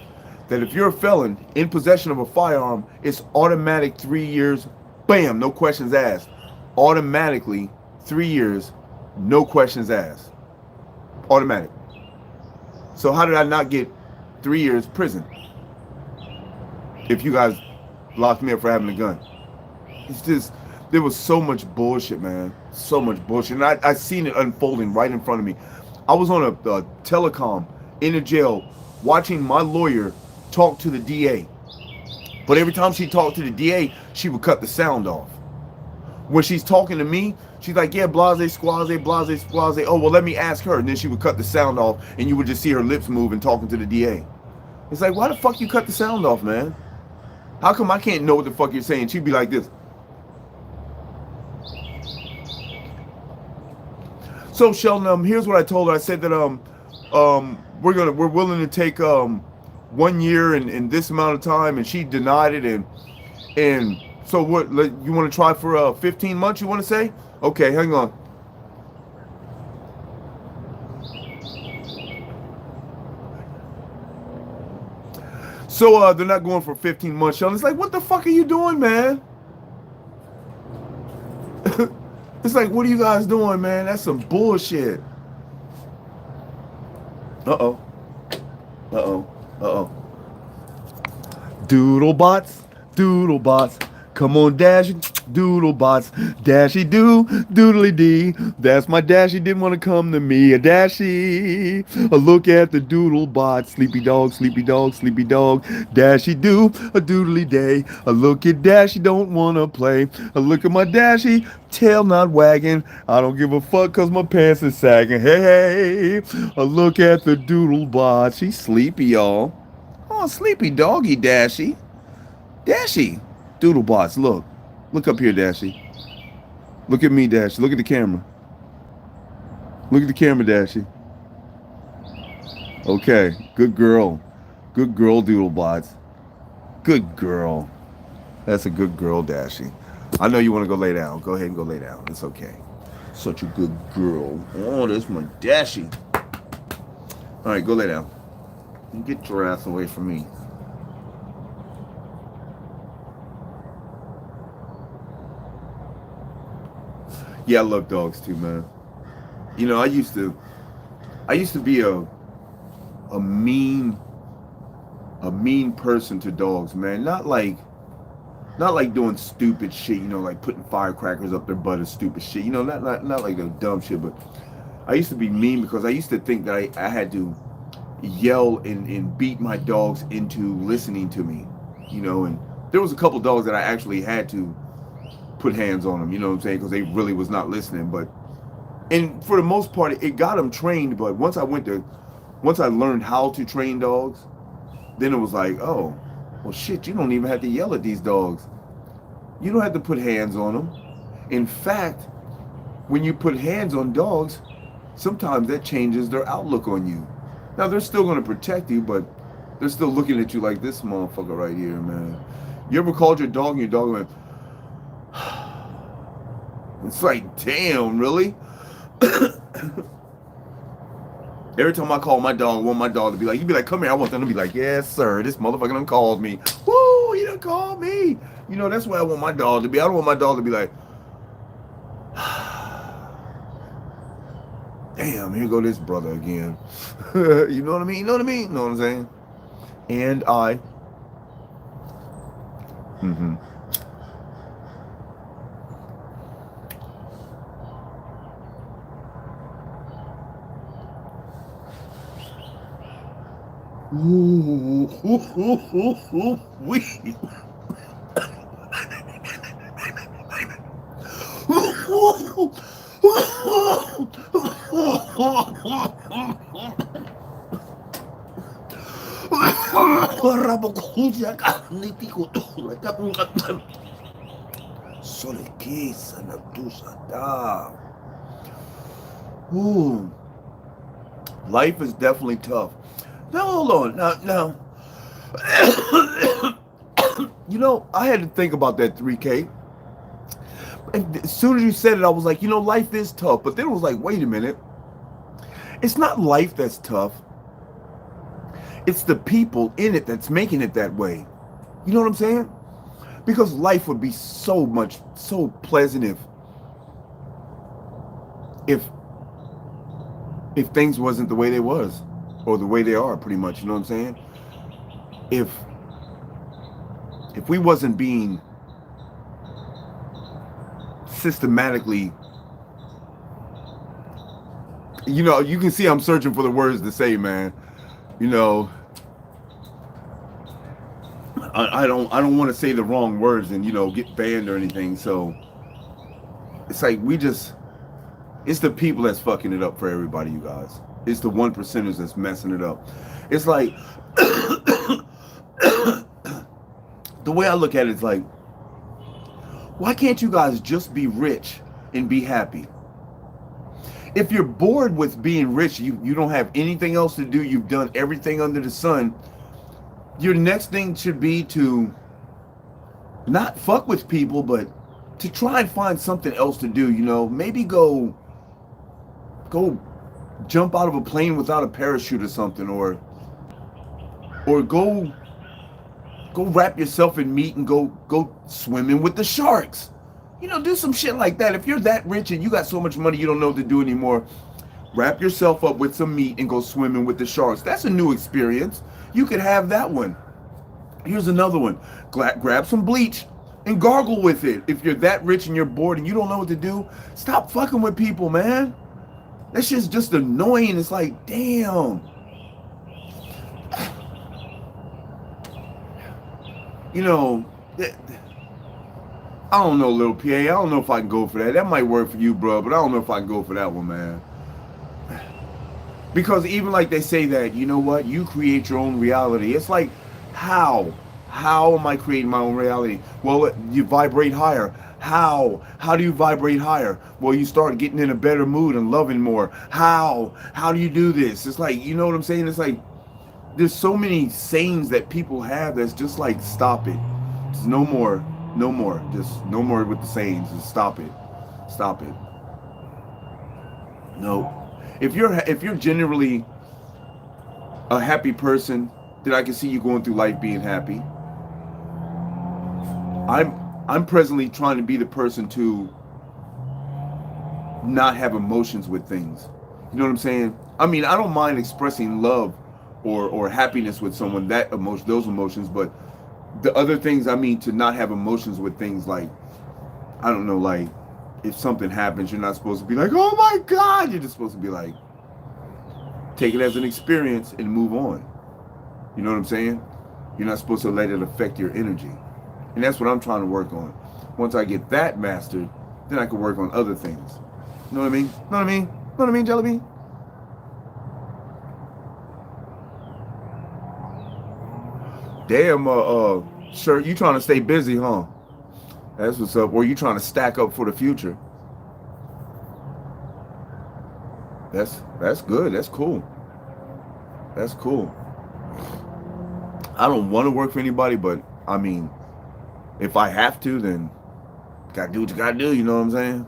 Speaker 1: that if you're a felon in possession of a firearm, it's automatic 3 years, bam, no questions asked. Automatically 3 years, no questions asked. Automatic. So how did I not get 3 years prison if you guys locked me up for having a gun? It's just, there was so much bullshit, man. So much bullshit. And I seen it unfolding right in front of me. I was on a telecom in a jail watching my lawyer talk to the DA. But every time she talked to the DA, she would cut the sound off. When she's talking to me, she's like, yeah, blase, squaze, blase, squaze. Oh, well, let me ask her. And then she would cut the sound off, and you would just see her lips move and talking to the DA. It's like, why the fuck you cut the sound off, man? How come I can't know what the fuck you're saying? She'd be like this. So Sheldon, here's what I told her. I said that we're willing to take 1 year and this amount of time, and she denied it. And so what? You want to try for 15 months? You want to say? Okay, hang on. So they're not going for 15 months, Sheldon. It's like, what the fuck are you doing, man? It's like, what are you guys doing, man? That's some bullshit. Uh-oh. Uh-oh. Uh-oh. Doodlebots. Doodlebots. Come on, Dashy. Doodlebots. Dashy do. Doodly dee. That's my Dashy didn't want to come to me. A Dashy. A look at the Doodlebot. Sleepy dog, sleepy dog, sleepy dog. Dashy do. A doodly day. A look at Dashy don't want to play. A look at my Dashy. Tail not wagging. I don't give a fuck cause my pants is sagging. Hey, a look at the Doodlebot. She's sleepy, y'all. Oh, sleepy doggy, Dashy. Dashy. Doodlebots, look. Look up here, Dashy. Look at me, Dashy. Look at the camera. Look at the camera, Dashy. Okay, good girl. Good girl, Doodlebots. Good girl. That's a good girl, Dashy. I know you want to go lay down. Go ahead and go lay down. It's okay. Such a good girl. Oh, that's my Dashy. All right, go lay down. Get your ass away from me. Yeah, I love dogs too, man. You know, I used to be a mean, a mean person to dogs, man. Not like doing stupid shit, you know, like putting firecrackers up their butt and stupid shit. You know, not like the dumb shit, but I used to be mean because I used to think that I had to yell and beat my dogs into listening to me, you know. And there was a couple dogs that I actually had to put hands on them, you know what I'm saying, because they really was not listening. But and for the most part, it got them trained. But once I learned how to train dogs, then it was like, oh, well, shit, you don't even have to yell at these dogs. You don't have to put hands on them. In fact, when you put hands on dogs, sometimes that changes their outlook on you. Now, they're still going to protect you, but they're still looking at you like this motherfucker right here, man. You ever called your dog and your dog went, it's like, damn, really? Every time I call my dog, I want my dog to be like, you'd be like, come here. I want them to be like, yes, sir. This motherfucker done called me. Woo, he done called me. You know, that's what I want my dog to be. I don't want my dog to be like, damn, here go this brother again. You know what I mean? You know what I mean? You know what I'm saying? And I. Mm-hmm. Ooh, wee. Ooh. Life is definitely tough. Now hold on. Now, you know, I had to think about that 3K. And as soon as you said it, I was like, you know, life is tough. But then it was like, wait a minute. It's not life that's tough. It's the people in it that's making it that way. You know what I'm saying? Because life would be so pleasant if things wasn't the way they was, or the way they are, pretty much. You know what I'm saying? If we wasn't being systematically, you know, you can see I'm searching for the words to say, man. You know, I don't want to say the wrong words and, you know, get banned or anything. So it's like it's the people that's fucking it up for everybody, you guys. It's the 1%ers that's messing it up. It's like the way I look at it is like, why can't you guys just be rich and be happy? If you're bored with being rich, you don't have anything else to do, you've done everything under the sun, your next thing should be to not fuck with people, but to try and find something else to do, you know? Maybe go jump out of a plane without a parachute or something, or go wrap yourself in meat and go swimming with the sharks. You know, do some shit like that. If you're that rich and you got so much money you don't know what to do anymore, wrap yourself up with some meat and go swimming with the sharks. That's a new experience. You could have that one. Here's another one. Grab some bleach and gargle with it. If you're that rich and you're bored and you don't know what to do, stop fucking with people, man. That shit's just annoying. It's like, damn. You know, I don't know, little PA. I don't know if I can go for that. That might work for you, bro, but I don't know if I can go for that one, man. Because even like they say that, you know what? You create your own reality. It's like, how? How am I creating my own reality? Well, you vibrate higher. How? How do you vibrate higher? Well, you start getting in a better mood and loving more. How? How do you do this? It's like, you know what I'm saying? It's like, there's so many sayings that people have that's just like, stop it. There's no more. No more. Just no more with the sayings. Just stop it. Stop it. No. If you're generally a happy person, then I can see you going through life being happy. I'm presently trying to be the person to not have emotions with things. You know what I'm saying? I mean, I don't mind expressing love or happiness with someone, that emotion, those emotions, but the other things, I mean, to not have emotions with things like, I don't know, like if something happens, you're not supposed to be like, oh my God. You're just supposed to be like, take it as an experience and move on. You know what I'm saying? You're not supposed to let it affect your energy. And that's what I'm trying to work on. Once I get that mastered, then I can work on other things. You know what I mean? Know what I mean? Know what I mean, Jelly Bean? Damn, shirt, you trying to stay busy, huh? That's what's up. Or you trying to stack up for the future. That's good. That's cool. That's cool. I don't want to work for anybody, but I mean, if I have to, then gotta do what you gotta do, you know what I'm saying?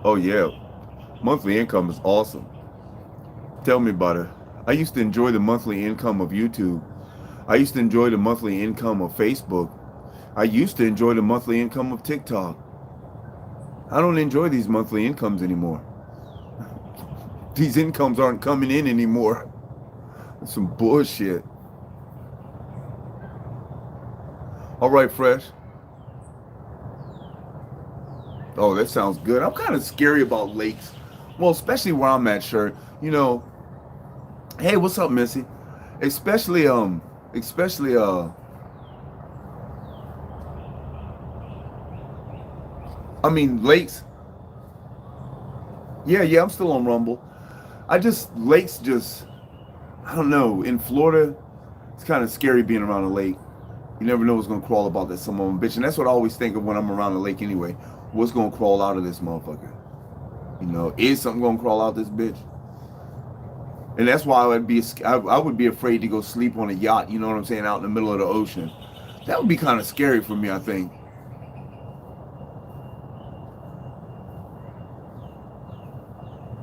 Speaker 1: Oh yeah. Monthly income is awesome. Tell me about it. I used to enjoy the monthly income of YouTube. I used to enjoy the monthly income of Facebook. I used to enjoy the monthly income of TikTok. I don't enjoy these monthly incomes anymore. These incomes aren't coming in anymore. That's some bullshit. All right, Fresh. Oh, that sounds good. I'm kind of scary about lakes. Well, especially where I'm at, shirt. You know, hey, what's up, Missy? Especially, I mean, lakes. Yeah, I'm still on Rumble. Lakes just, I don't know. In Florida, it's kind of scary being around a lake. You never know what's going to crawl about that some of them bitch. And that's what I always think of when I'm around a lake anyway. What's going to crawl out of this motherfucker? You know, is something going to crawl out this bitch? And that's why I would be afraid to go sleep on a yacht, you know what I'm saying, out in the middle of the ocean. That would be kind of scary for me, I think.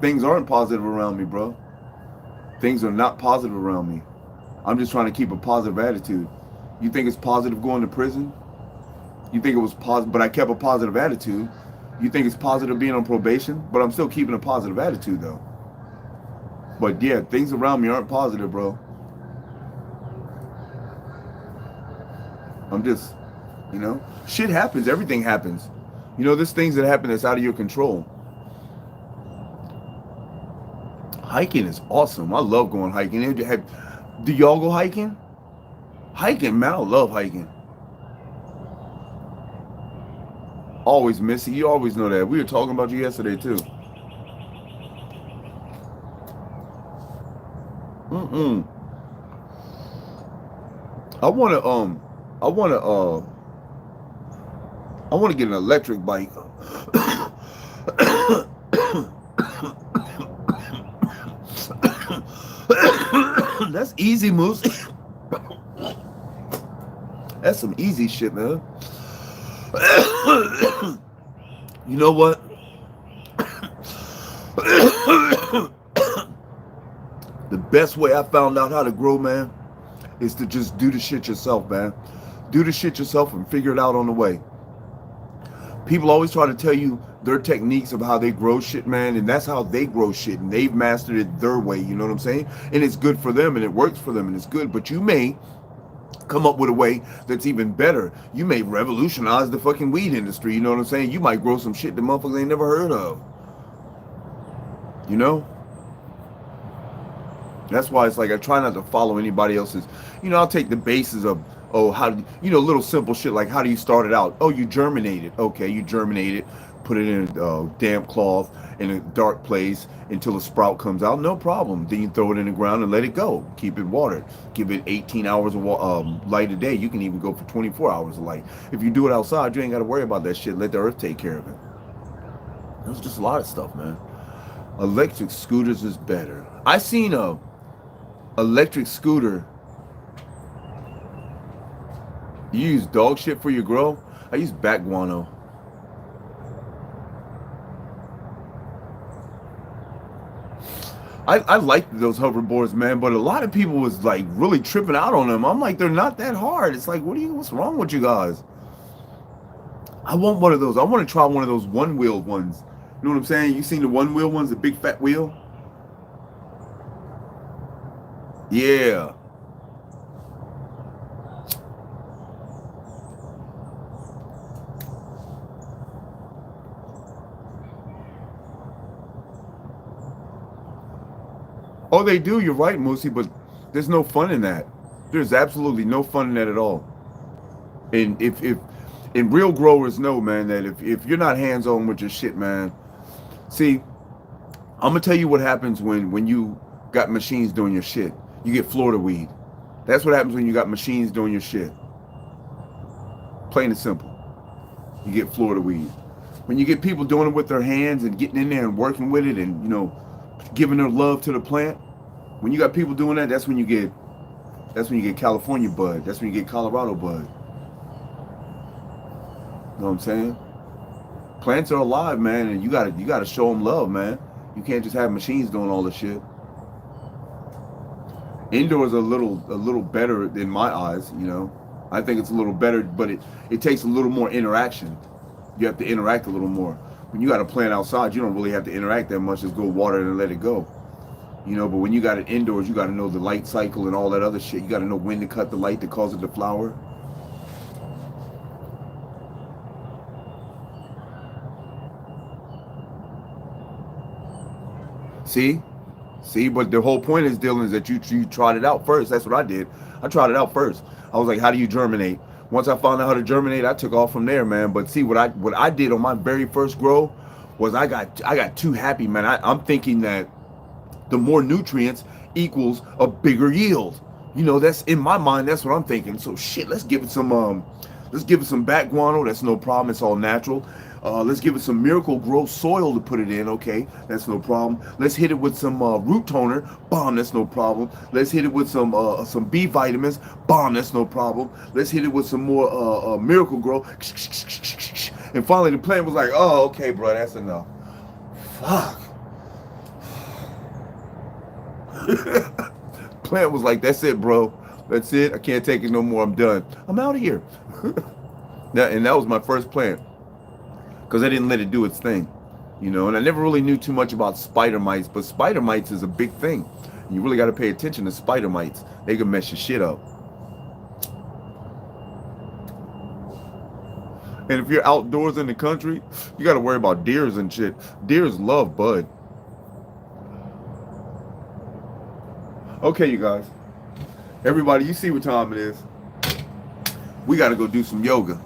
Speaker 1: Things aren't positive around me, bro. Things are not positive around me. I'm just trying to keep a positive attitude. You think it's positive going to prison? You think it was positive, but I kept a positive attitude. You think it's positive being on probation? But I'm still keeping a positive attitude, though. But yeah, things around me aren't positive, bro. I'm just, you know, shit happens. Everything happens. You know, there's things that happen that's out of your control. Hiking is awesome. I love going hiking. Do y'all go hiking? Hiking, man, I love hiking. Always, Missy. You always know that. We were talking about you yesterday, too. I want to get an electric bike. That's easy, Moose. That's some easy shit, man. You know what? The best way I found out how to grow, man, is to just do the shit yourself, man. Do the shit yourself and figure it out on the way. People always try to tell you their techniques of how they grow shit, man, and that's how they grow shit, and they've mastered it their way, you know what I'm saying? And it's good for them, and it works for them, and it's good, but you may come up with a way that's even better. You may revolutionize the fucking weed industry, you know what I'm saying? You might grow some shit that motherfuckers ain't never heard of. You know? That's why it's like I try not to follow anybody else's. You know, I'll take the basis of, oh, how do you know, little simple shit like how do you start it out? Oh, you germinate it. Okay, you germinate it, put it in a damp cloth in a dark place until a sprout comes out. No problem. Then you throw it in the ground and let it go. Keep it watered. Give it 18 hours of light a day. You can even go for 24 hours of light. If you do it outside, you ain't got to worry about that shit. Let the earth take care of it. There's just a lot of stuff, man. Electric scooters is better. I seen a electric scooter. You use dog shit for your grow? I use bat guano. I like those hoverboards, man, but a lot of people was like really tripping out on them. I'm like, they're not that hard. It's like, what's wrong with you guys? I want one of those. I want to try one of those one-wheeled ones. You know what I'm saying? You seen the one-wheel ones, the big fat wheel? Yeah. Oh, they do. You're right, Moosey, but there's no fun in that. There's absolutely no fun in that at all. And if and real growers know, man, that if you're not hands-on with your shit, man. See, I'm gonna tell you what happens when you got machines doing your shit. You get Florida weed. That's what happens when you got machines doing your shit. Plain and simple. You get Florida weed. When you get people doing it with their hands and getting in there and working with it and, you know, giving their love to the plant, when you got people doing that, that's when you get California bud. That's when you get Colorado bud. You know what I'm saying? Plants are alive, man, and you gotta show them love, man. You can't just have machines doing all the shit. Indoors are a little better in my eyes, you know. I think it's a little better, but it takes a little more interaction. You have to interact a little more. When you got a plant outside, you don't really have to interact that much. Just go water it and let it go. You know, but when you got it indoors, you got to know the light cycle and all that other shit. You got to know when to cut the light to cause it to flower. See, but the whole point is, Dylan, is that you tried it out first. That's what I did. I tried it out first. I was like, how do you germinate? Once I found out how to germinate, I took off from there, man. But see, what I did on my very first grow was I got too happy, man. I'm thinking that the more nutrients equals a bigger yield. You know, that's in my mind. That's what I'm thinking. So shit, let's give it some bat guano. That's no problem. It's all natural. Let's give it some Miracle Grow soil to put it in. Okay, that's no problem. Let's hit it with some root toner. Bomb, that's no problem. Let's hit it with some B vitamins. Bomb, that's no problem. Let's hit it with some more Miracle Grow. And finally, the plant was like, "Oh, okay, bro, that's enough." Fuck. Plant was like, "That's it, bro. That's it. I can't take it no more. I'm done. I'm out of here." And that was my first plant. Because I didn't let it do its thing, you know. And I never really knew too much about spider mites, but spider mites is a big thing. You really got to pay attention to spider mites. They can mess your shit up. And if you're outdoors in the country, you got to worry about deers and shit. Deers love bud. Okay, you guys. Everybody, you see what time it is. We got to go do some yoga.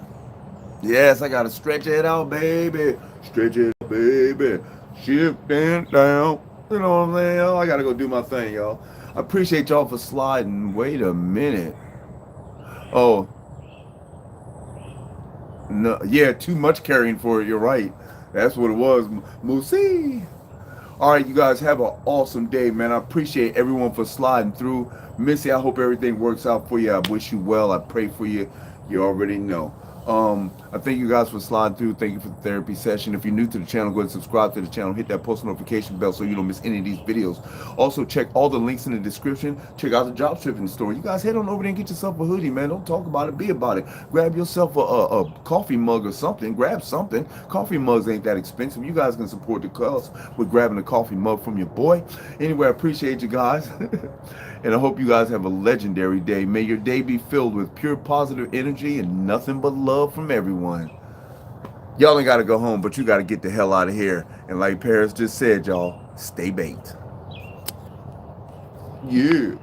Speaker 1: Yes, I gotta stretch it out, baby. Stretch it out, baby. Shifting down. You know what I'm saying? I gotta go do my thing, y'all. I appreciate y'all for sliding. Wait a minute. Oh. No, yeah, too much carrying for it. You're right. That's what it was. Moosey. All right, you guys have an awesome day, man. I appreciate everyone for sliding through. Missy, I hope everything works out for you. I wish you well. I pray for you. You already know. I thank you guys for sliding through. Thank you for the therapy session. If you're new to the channel, go ahead and subscribe to the channel. Hit that post notification bell so you don't miss any of these videos. Also, check all the links in the description. Check out the drop shipping store. You guys head on over there and get yourself a hoodie, man. Don't talk about it. Be about it. Grab yourself a coffee mug or something. Grab something. Coffee mugs ain't that expensive. You guys can support the cause with grabbing a coffee mug from your boy. Anyway, I appreciate you guys. And I hope you guys have a legendary day. May your day be filled with pure positive energy and nothing but love from everyone. Y'all ain't got to go home, but you got to get the hell out of here. And like Paris just said, y'all, stay baked. Yeah.